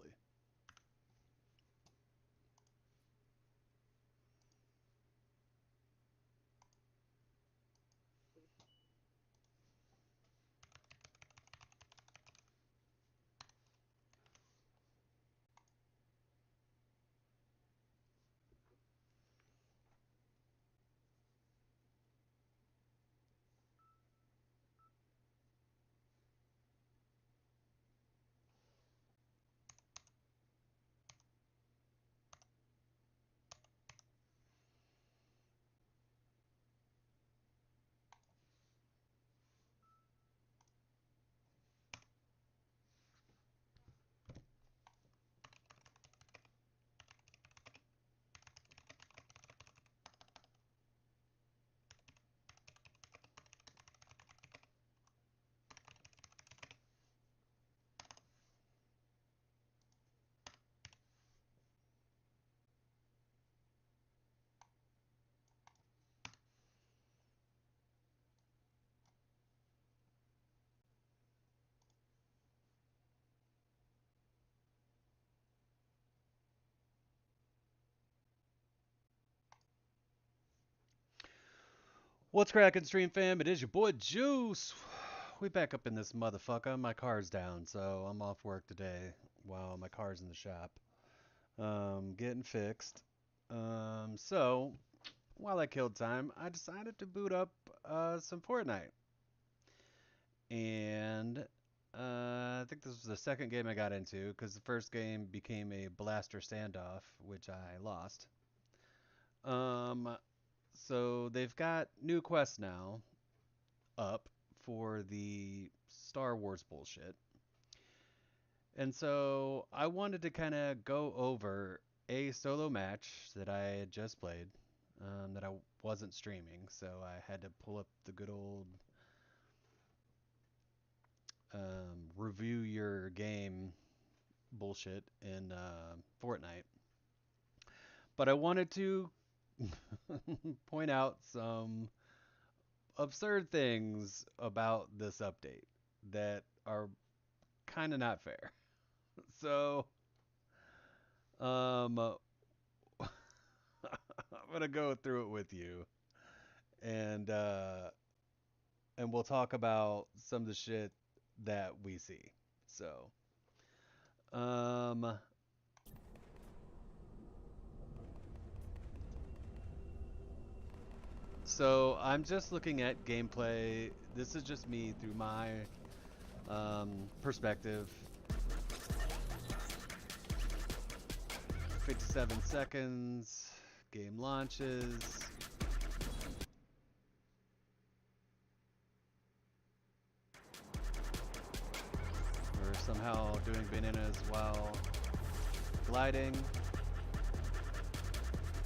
easily. What's cracking, stream fam? It is your boy Juice. We back up in this motherfucker. My car's down, so I'm off work today while my car's in the shop, getting fixed. So while I killed time, I decided to boot up some Fortnite, and I think this was the second game I got into because the first game became a blaster standoff, which I lost. Um, so they've got new quests now up for the Star Wars bullshit. And so I wanted to kind of go over a solo match that I had just played, that I wasn't streaming. So I had to pull up the good old review your game bullshit in Fortnite. But I wanted to point out some absurd things about this update that are kind of not fair. So, um, I'm gonna go through it with you, and we'll talk about some of the shit that we see. So, um, I'm just looking at gameplay. This is just me through my perspective. 57 seconds. Game launches. We're somehow doing bananas while gliding.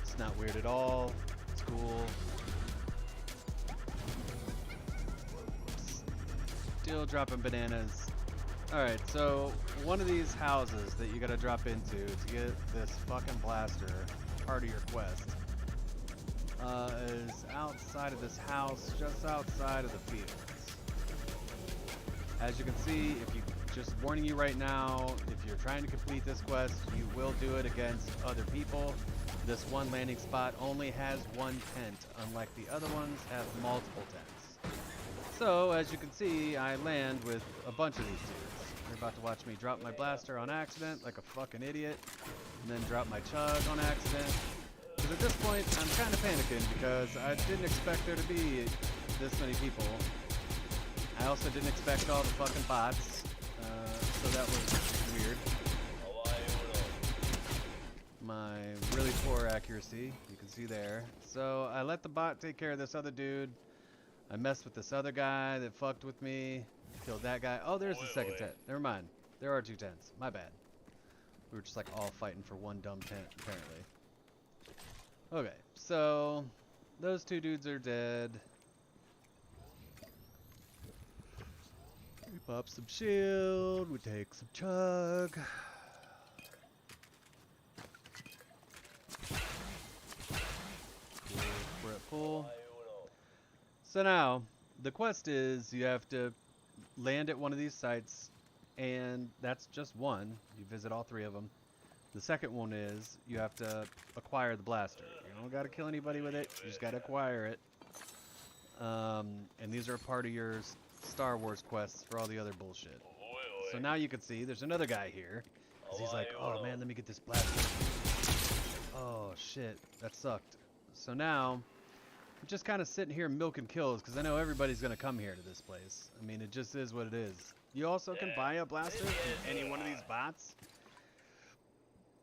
It's not weird at all. It's cool. Still dropping bananas. Alright, so one of these houses that you gotta drop into to get this fucking blaster, part of your quest, is outside of this house, just outside of the fields. As you can see, if you just warning you right now, if you're trying to complete this quest, you will do it against other people. This one landing spot only has one tent, unlike the other ones have multiple tents. So, as you can see, I land with a bunch of these dudes. You're about to watch me drop my blaster on accident like a fucking idiot, and then drop my chug on accident. Because at this point, I'm kind of panicking because I didn't expect there to be this many people. I also didn't expect all the fucking bots, so that was weird. My really poor accuracy, you can see there. So I let the bot take care of this other dude. I messed with this other guy that fucked with me. Killed that guy. Oh, there's the second tent. Never mind. There are two tents. My bad. We were just like all fighting for one dumb tent, apparently. Okay, so those two dudes are dead. We pop some shield. We take some chug. Cool. We're at full. So now, the quest is you have to land at one of these sites and that's just one. You visit all 3 of them. The second one is you have to acquire the blaster. You don't got to kill anybody with it. You just got to acquire it. And these are part of your Star Wars quests for all the other bullshit. So now you can see there's another guy here. 'Cause he's like, oh man, let me get this blaster. Oh shit, that sucked. So now, I'm just kind of sitting here milking kills because I know everybody's going to come here to this place. I mean, it just is what it is. You also can buy a blaster from any one of these bots.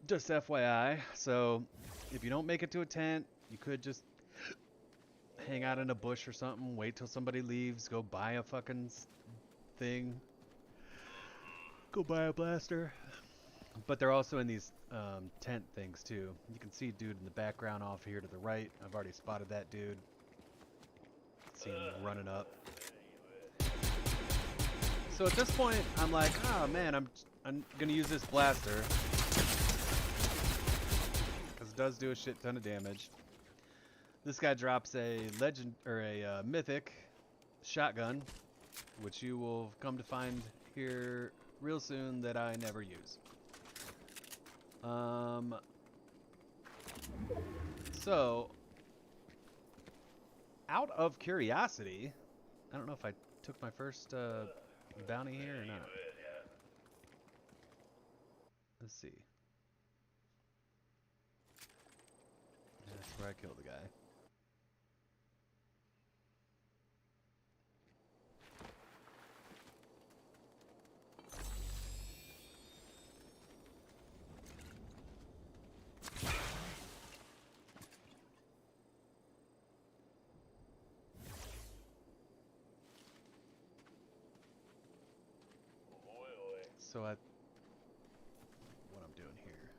Just FYI. So, if you don't make it to a tent, you could just hang out in a bush or something, wait till somebody leaves, go buy a fucking thing. Go buy a blaster. But they're also in these tent things too. You can see a dude in the background off here to the right. I've already spotted that dude. See him running up. So at this point, I'm like, oh man, I'm gonna use this blaster because it does do a shit ton of damage. This guy drops a legend or a mythic shotgun, which you will come to find here real soon that I never use. So, out of curiosity, I don't know if I took my first bounty here or not. Let's see. That's where I killed the guy. So what I'm doing here.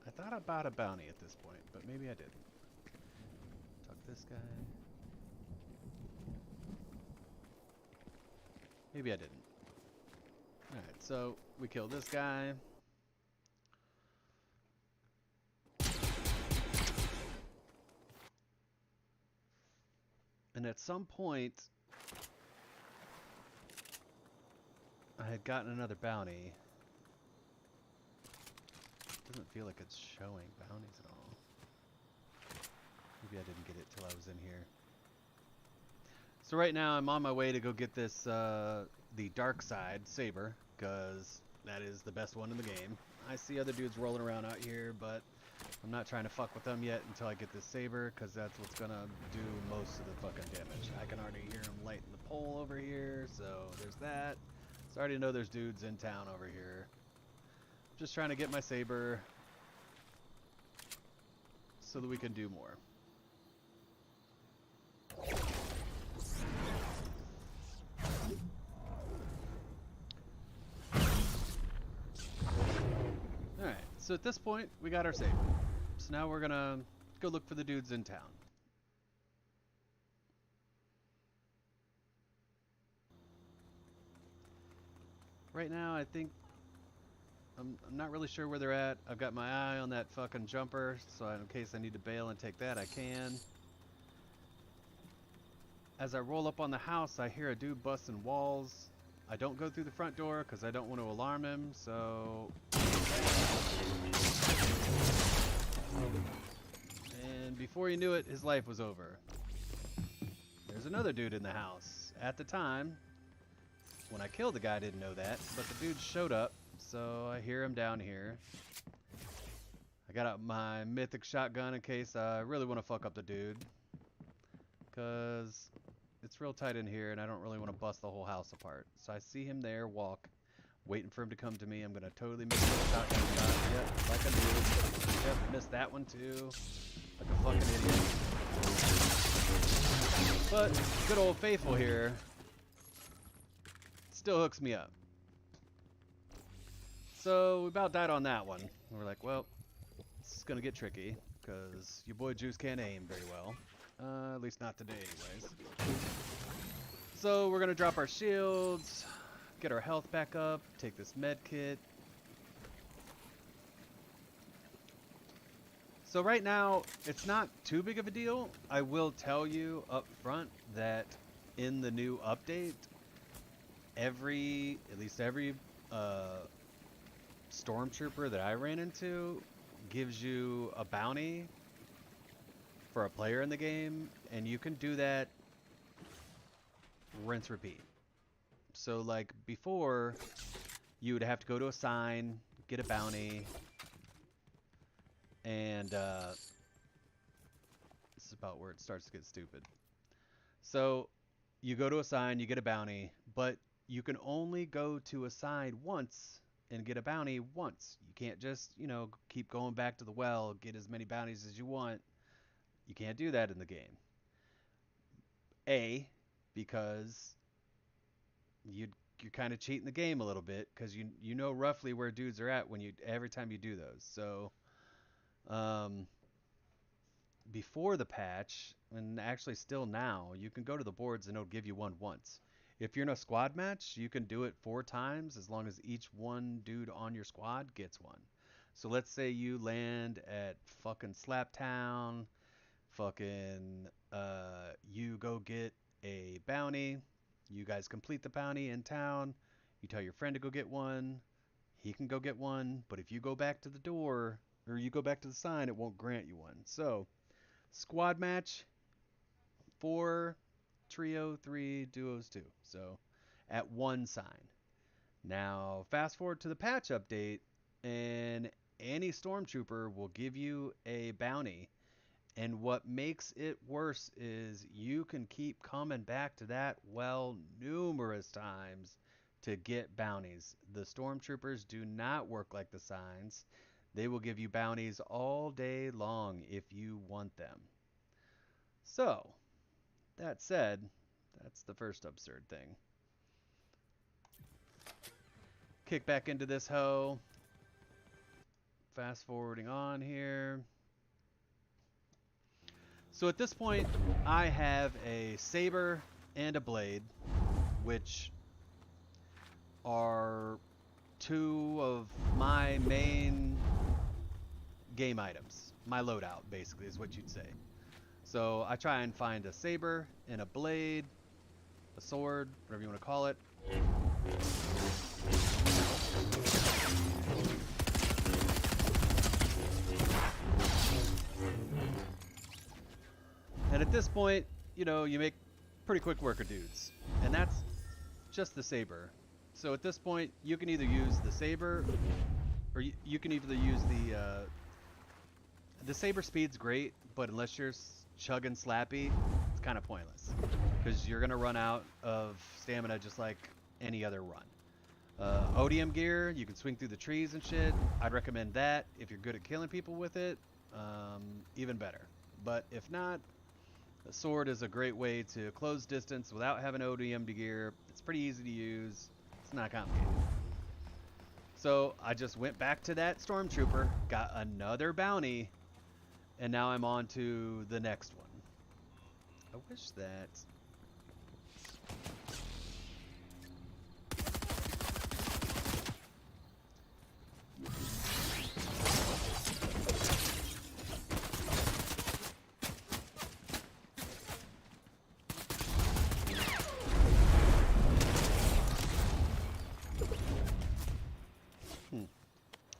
I thought I bought a bounty at this point, but maybe I didn't. Talk this guy. Maybe I didn't. Alright, so we killed this guy. And at some point, I had gotten another bounty. Doesn't feel like it's showing bounties at all. Maybe I didn't get it till I was in here. So right now I'm on my way to go get this, the dark side saber, because that is the best one in the game. I see other dudes rolling around out here, but I'm not trying to fuck with them yet until I get this saber, because that's what's gonna do most of the fucking damage. I can already hear them lighting the pole over here, so there's that. So I already know there's dudes in town over here. Just trying to get my saber so that we can do more. Alright, so at this point, we got our saber. So now we're gonna go look for the dudes in town. Right now, I think I'm not really sure where they're at. I've got my eye on that fucking jumper, so in case I need to bail and take that, I can. As I roll up on the house, I hear a dude busting walls. I don't go through the front door because I don't want to alarm him, so... And before he knew it, his life was over. There's another dude in the house. At the time, when I killed the guy, I didn't know that, but the dude showed up. So I hear him down here. I got out my mythic shotgun in case I really want to fuck up the dude. Because it's real tight in here and I don't really want to bust the whole house apart. So I see him there, walk, waiting for him to come to me. I'm going to totally miss the shotgun shot. Yep, like I do. Yep, missed that one too. Like a fucking idiot. But good old Faithful here still hooks me up. So we about died on that one. And we're like, well, this is gonna get tricky because your boy Juice can't aim very well. At least not today, anyways. So we're gonna drop our shields, get our health back up, take this med kit. So right now, it's not too big of a deal. I will tell you up front that in the new update, at least every stormtrooper that I ran into gives you a bounty for a player in the game, and you can do that rinse repeat. So like before, you would have to go to a sign, get a bounty, and this is about where it starts to get stupid. So you go to a sign, you get a bounty, but you can only go to a sign once and get a bounty once. You can't just, keep going back to the well, get as many bounties as you want. You can't do that in the game. A, because you're kind of cheating the game a little bit because you know roughly where dudes are at when every time you do those. So um, before the patch, and actually still now, you can go to the boards and it'll give you one once. If you're in a squad match, you can do it 4 times as long as each one dude on your squad gets one. So let's say you land at fucking Slaptown, fucking you go get a bounty. You guys complete the bounty in town. You tell your friend to go get one. He can go get one. But if you go back to the door or you go back to the sign, it won't grant you one. So, squad match, 4, trio, 3, duos, 2. So, at one sign. Now, fast forward to the patch update, and any stormtrooper will give you a bounty. And what makes it worse is you can keep coming back to that well numerous times to get bounties. The stormtroopers do not work like the signs. They will give you bounties all day long if you want them. So, that said, that's the first absurd thing. Kick back into this hoe. Fast forwarding on here. So at this point, I have a saber and a blade, which are 2 of my main game items. My loadout, basically, is what you'd say. So I try and find a saber and a blade, a sword, whatever you want to call it. And at this point, you make pretty quick work of dudes. And that's just the saber. So at this point, you can either use the saber, or you can either use the saber speed's great, but unless you're chugging Slappy, it's kind of pointless. Because you're going to run out of stamina just like any other run. ODM gear, you can swing through the trees and shit. I'd recommend that. If you're good at killing people with it, even better. But if not, a sword is a great way to close distance without having ODM gear. It's pretty easy to use. It's not complicated. So I just went back to that stormtrooper, got another bounty, and now I'm on to the next one. I wish that...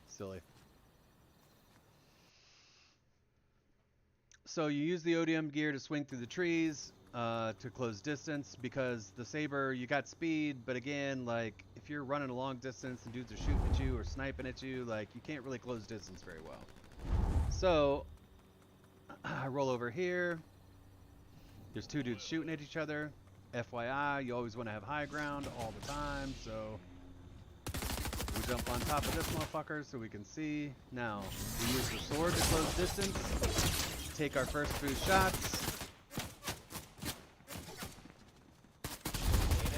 Silly. So you use the ODM gear to swing through the trees to close distance, because the saber, you got speed, but again, like if you're running a long distance and dudes are shooting at you or sniping at you, like you can't really close distance very well. So I roll over here. There's 2 dudes shooting at each other. FYI, you always want to have high ground all the time, so we jump on top of this motherfucker so we can see. Now, we use the sword to close distance. Take our first few shots.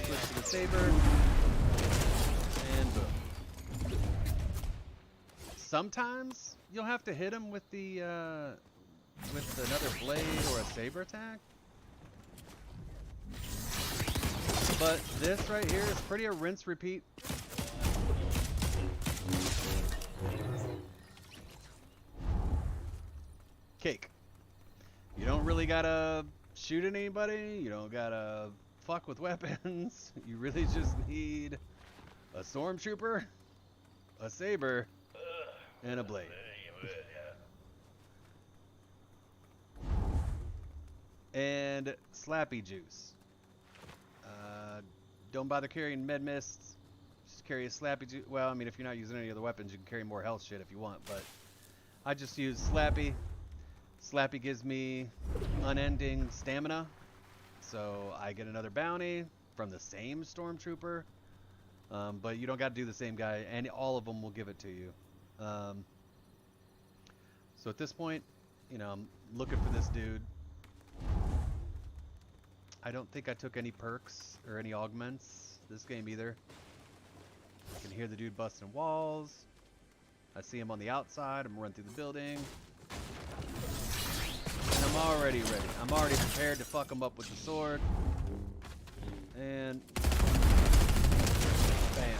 Switch to the saber. And boom. Sometimes you'll have to hit him with the with another blade or a saber attack. But this right here is pretty a rinse repeat. Cake. You don't really gotta shoot at anybody. You don't gotta fuck with weapons. You really just need a stormtrooper, a saber, and a blade. And slappy juice. Don't bother carrying med mists. Just carry a slappy juice. Well, I mean, if you're not using any other weapons, you can carry more health shit if you want, but I just use slappy. Slappy gives me unending stamina, so I get another bounty from the same stormtrooper, but you don't got to do the same guy, and all of them will give it to you. So at this point, you know, I'm looking for this dude. I don't think I took any perks or any augments this game either. I can hear the dude busting walls. I see him on the outside. I'm running through the building. And I'm already ready. I'm already prepared to fuck him up with the sword. And bam.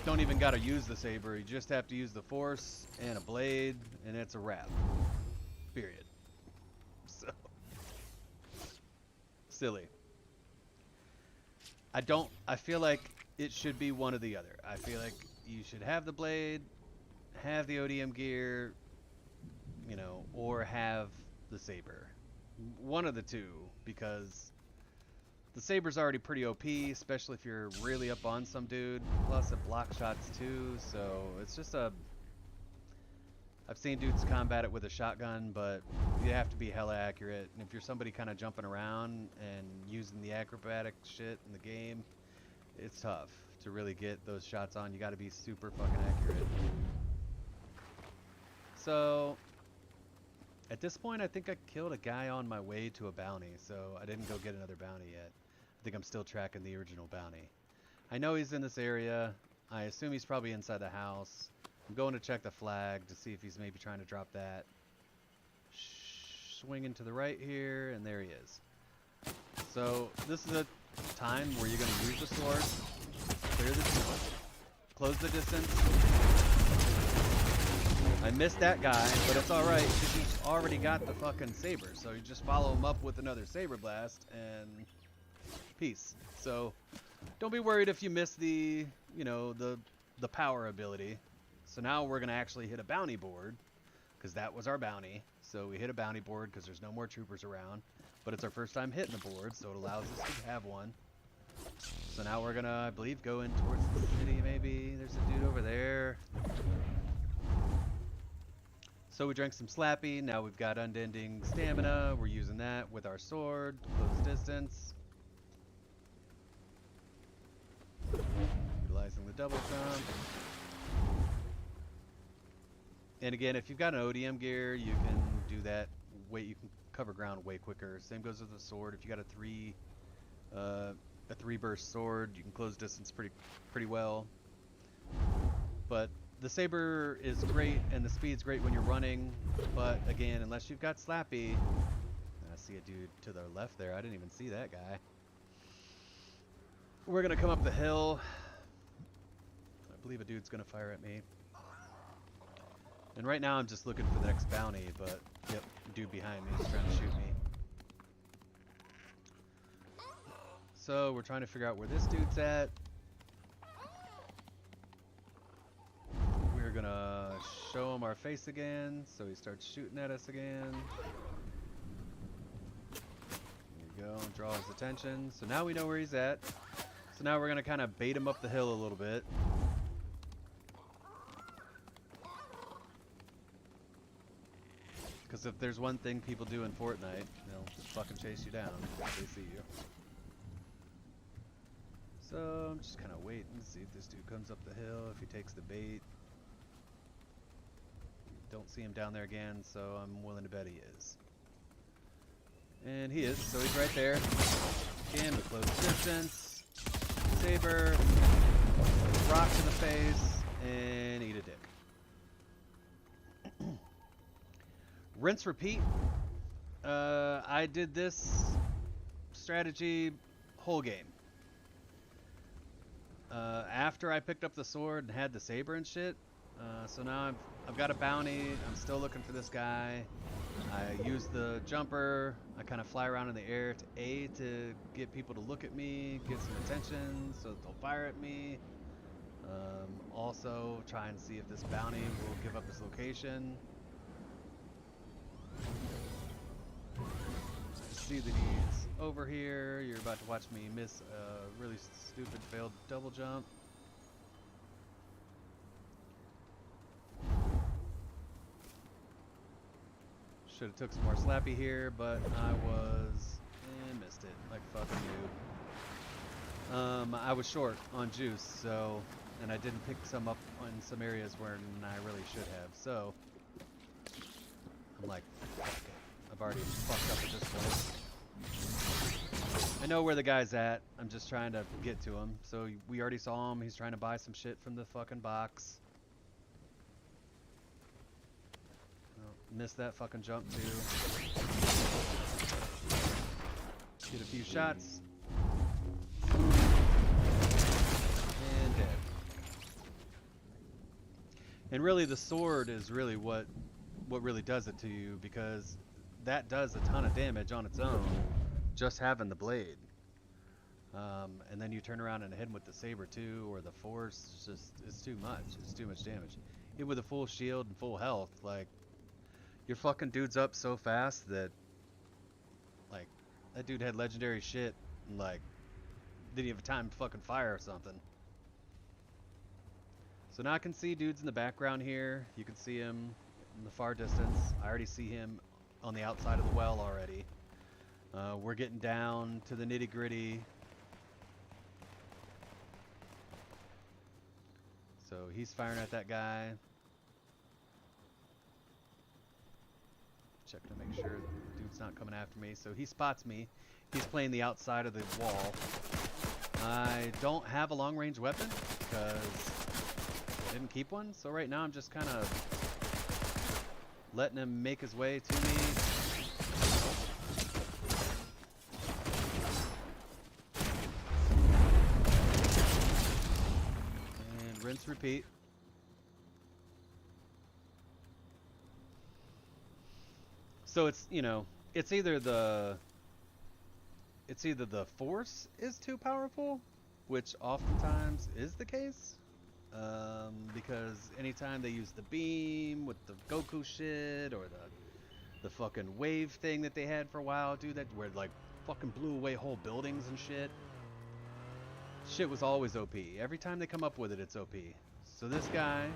Don't even gotta use the saber. You just have to use the force and a blade, and it's a wrap. Period. So silly. I feel like it should be one or the other. I feel like you should have the blade, have the ODM gear, you know, or have the saber. One of the two, because the saber's already pretty OP, especially if you're really up on some dude. Plus it blocks shots too, so it's just a... I've seen dudes combat it with a shotgun, but you have to be hella accurate. And if you're somebody kind of jumping around and using the acrobatic shit in the game, it's tough to really get those shots on. You got to be super fucking accurate. So at this point, I think I killed a guy on my way to a bounty, so I didn't go get another bounty yet. I think I'm still tracking the original bounty. I know he's in this area. I assume he's probably inside the house. I'm going to check the flag to see if he's maybe trying to drop that. Swinging to the right here, and there he is. So this is a time where you're going to use the sword, clear the distance, close the distance. I missed that guy, but it's alright because he's already got the fucking saber. So you just follow him up with another saber blast and peace. So don't be worried if you miss the, you know, the power ability. So now we're going to actually hit a bounty board, because that was our bounty. So we hit a bounty board because there's no more troopers around. But it's our first time hitting the board, so it allows us to have one. So now we're going to, I believe, go in towards the city maybe. There's a dude over there. So we drank some slappy. Now we've got unending stamina. We're using that with our sword. Close distance. Utilizing the double jump. And again, if you've got an ODM gear, you can do that. You can cover ground way quicker. Same goes with the sword. If you got a three burst sword, you can close distance pretty well. But the saber is great, and the speed's great when you're running. But again, unless you've got slappy, I see a dude to the left there. I didn't even see that guy. We're gonna come up the hill. I believe a dude's gonna fire at me. And right now I'm just looking for the next bounty, but yep, dude behind me is trying to shoot me. So we're trying to figure out where this dude's at. We're gonna show him our face again, so he starts shooting at us again. There you go, draw his attention. So now we know where he's at. So now we're gonna kind of bait him up the hill a little bit. Because if there's one thing people do in Fortnite, they'll just fucking chase you down if they see you. So I'm just kind of waiting to see if this dude comes up the hill, if he takes the bait. Don't see him down there again, so I'm willing to bet he is. And he is, so he's right there. Again, with close distance. Saber. Rock to the face. And eat a dick. Rinse, repeat. I did this strategy whole game. After I picked up the sword and had the saber and shit. So now I've got a bounty. I'm still looking for this guy. I use the jumper. I kind of fly around in the air to get people to look at me, get some attention, so they'll fire at me. Also, try and see if this bounty will give up its location. See that he's over here. You're about to watch me miss a really stupid failed double jump. Should have took some more slappy here, but I was missed it like fucking noob. I was short on juice, so, and I didn't pick some up in some areas where I really should have. So I'm like, fuck it. I've already fucked up at this point. I know where the guy's at. I'm just trying to get to him. So we already saw him. He's trying to buy some shit from the fucking box. Oh, missed that fucking jump too. Get a few shots. And dead. And really the sword is really what really does it to you, because that does a ton of damage on its own, just having the blade. And then you turn around and hit him with the saber too, or the force. It's too much. It's too much damage. Hit with a full shield and full health, like, your fucking dude's up so fast that, like, that dude had legendary shit and, like, didn't even have time to fucking fire or something. So now I can see dudes in the background here. You can see him in the far distance. I already see him on the outside of the well already. We're getting down to the nitty gritty. So he's firing at that guy. Check to make sure the dude's not coming after me. So he spots me. He's playing the outside of the wall. I don't have a long range weapon because I didn't keep one. So right now I'm just kind of letting him make his way to me. And rinse, repeat. So it's, you know, it's either the force is too powerful, which oftentimes is the case, because anytime they use the beam with the Goku shit, or the fucking wave thing that they had for a while, dude, that where like fucking blew away whole buildings and shit. Shit was always OP. Every time they come up with it, it's OP. So this guy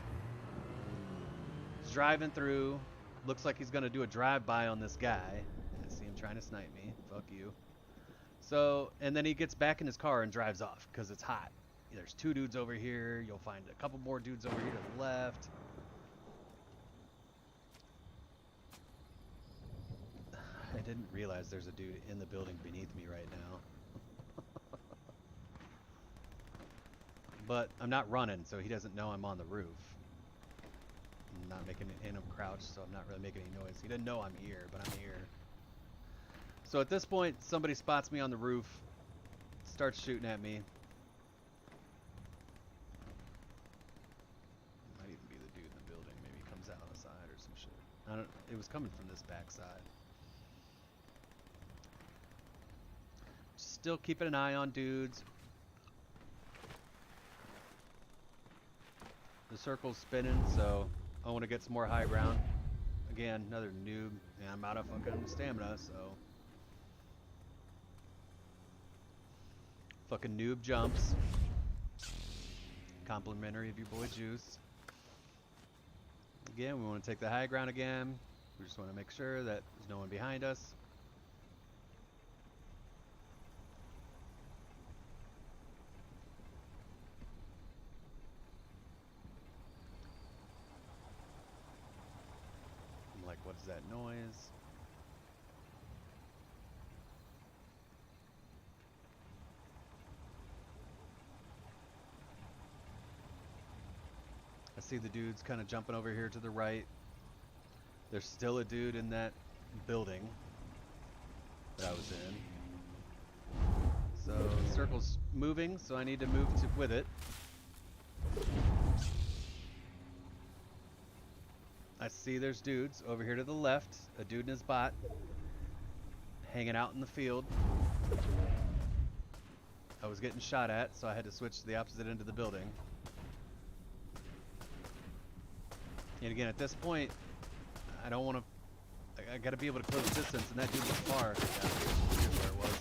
is driving through. Looks like he's gonna do a drive-by on this guy. I see him trying to snipe me. Fuck you. So, and then he gets back in his car and drives off because it's hot. There's two dudes over here. You'll find a couple more dudes over here to the left. I didn't realize there's a dude in the building beneath me right now. But I'm not running, so he doesn't know I'm on the roof. I'm not making him crouch, so I'm not really making any noise. He doesn't know I'm here, but I'm here. So at this point, somebody spots me on the roof, starts shooting at me. Might even be the dude in the building. Maybe he comes out on the side or some shit. I don't. It was coming from this backside. Still keeping an eye on dudes. The circle's spinning, so I want to get some more high ground. Again, another noob. And I'm out of fucking stamina, so. Fucking noob jumps. Complimentary of your boy Juice. Again, we want to take the high ground again. We just want to make sure that there's no one behind us. I'm like, what is that noise? I see the dudes kind of jumping over here to the right. There's still a dude in that building that I was in. So the circle's moving, so I need to move with it. I see there's dudes over here to the left. A dude in his bot hanging out in the field. I was getting shot at, so I had to switch to the opposite end of the building. And again, at this point, I don't want to. I got to be able to close distance, and that dude was far. Yeah, here's where it was.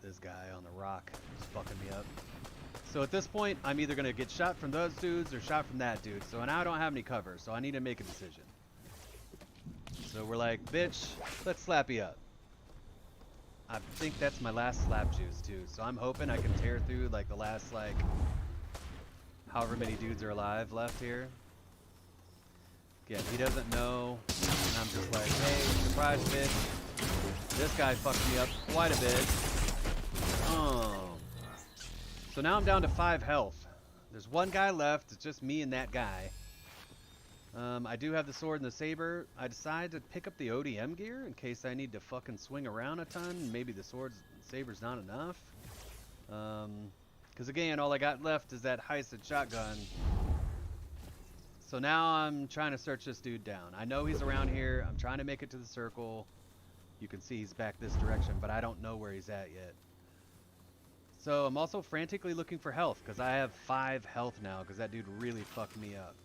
This guy on the rock is fucking me up. So at this point, I'm either going to get shot from those dudes or shot from that dude. So now I don't have any cover, so I need to make a decision. So we're like, bitch, let's slap you up. I think that's my last slap juice too. So I'm hoping I can tear through like the last like however many dudes are alive left here. Again, he doesn't know. And I'm just like, hey, surprise bitch. This guy fucked me up quite a bit. Oh. So now I'm down to 5 health. There's one guy left. It's just me and that guy. I do have the sword and the saber. I decided to pick up the ODM gear in case I need to fucking swing around a ton. Maybe the sword and saber's not enough. Because again, all I got left is that heisted shotgun. So now I'm trying to search this dude down. I know he's around here. I'm trying to make it to the circle. You can see he's back this direction, but I don't know where he's at yet. So I'm also frantically looking for health because I have 5 health now because that dude really fucked me up.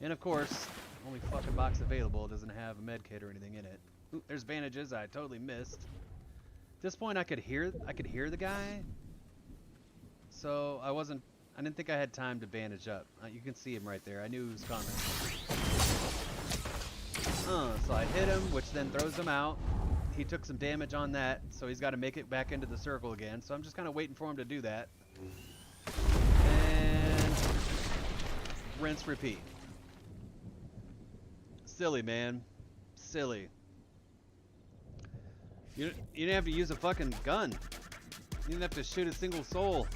And of course, only fucking box available doesn't have a med kit or anything in it. Ooh, there's bandages I totally missed. At this point I could hear the guy. So I didn't think I had time to bandage up. You can see him right there. I knew he was coming. So I hit him, which then throws him out. He took some damage on that, so he's got to make it back into the circle again. So I'm just kind of waiting for him to do that. And rinse, repeat. Silly, man. Silly. You didn't have to use a fucking gun. You didn't have to shoot a single soul.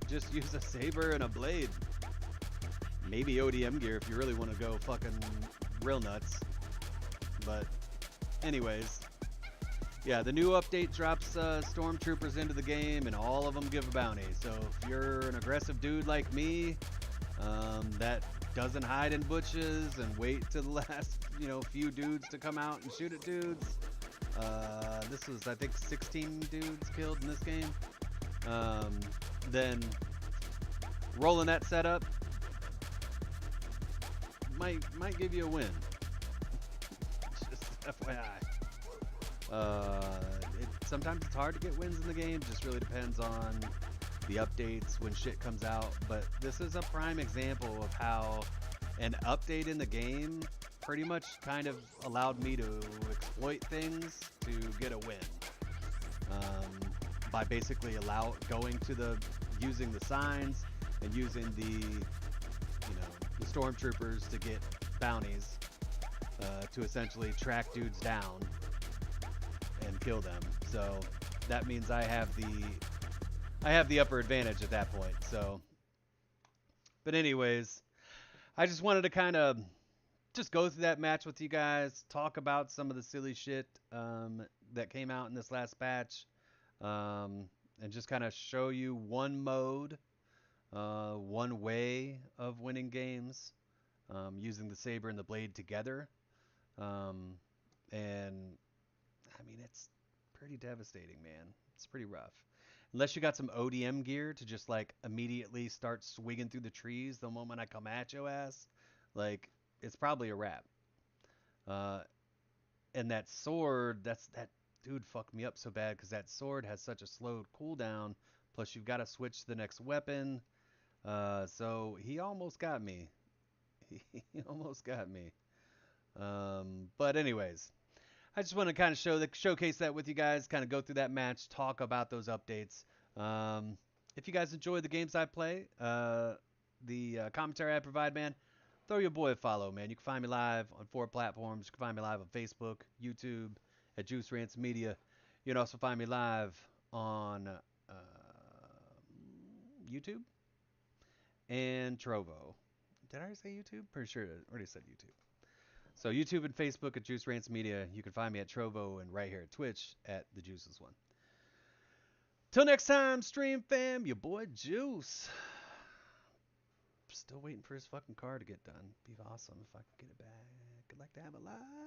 Just use a saber and a blade. Maybe ODM gear if you really want to go fucking real nuts. But anyways. Yeah, the new update drops stormtroopers into the game and all of them give a bounty. So if you're an aggressive dude like me, that doesn't hide in bushes and wait to the last, few dudes to come out and shoot at dudes. This was, I think, 16 dudes killed in this game. Then rolling that setup might give you a win. Just FYI. Sometimes it's hard to get wins in the game. Just really depends on the updates when shit comes out. But this is a prime example of how an update in the game pretty much kind of allowed me to exploit things to get a win. By basically using the signs and using the stormtroopers to get bounties to essentially track dudes down and kill them. So that means I have the upper advantage at that point. So, but anyways, I just wanted to kind of just go through that match with you guys, talk about some of the silly shit that came out in this last patch, and just kind of show you one mode, one way of winning games, using the saber and the blade together. And I mean, it's pretty devastating, man. It's pretty rough. Unless you got some ODM gear to just like immediately start swinging through the trees the moment I come at your ass, like it's probably a wrap. And that sword, that dude fucked me up so bad because that sword has such a slow cooldown. Plus you've got to switch to the next weapon. So he almost got me. He almost got me. But anyways, I just want to kind of showcase that with you guys, kind of go through that match, talk about those updates. If you guys enjoy the games I play, the commentary I provide, man, throw your boy a follow, man. You can find me live on 4 platforms. You can find me live on Facebook, YouTube, at Juice Rants Media. You can also find me live on YouTube and Trovo. Did I already say YouTube? Pretty sure I already said YouTube. So YouTube and Facebook at Juice Rants Media. You can find me at Trovo and right here at Twitch at The Juices One. Till next time, stream fam, your boy Juice. Still waiting for his fucking car to get done. Be awesome if I could get it back. I'd like to have it live.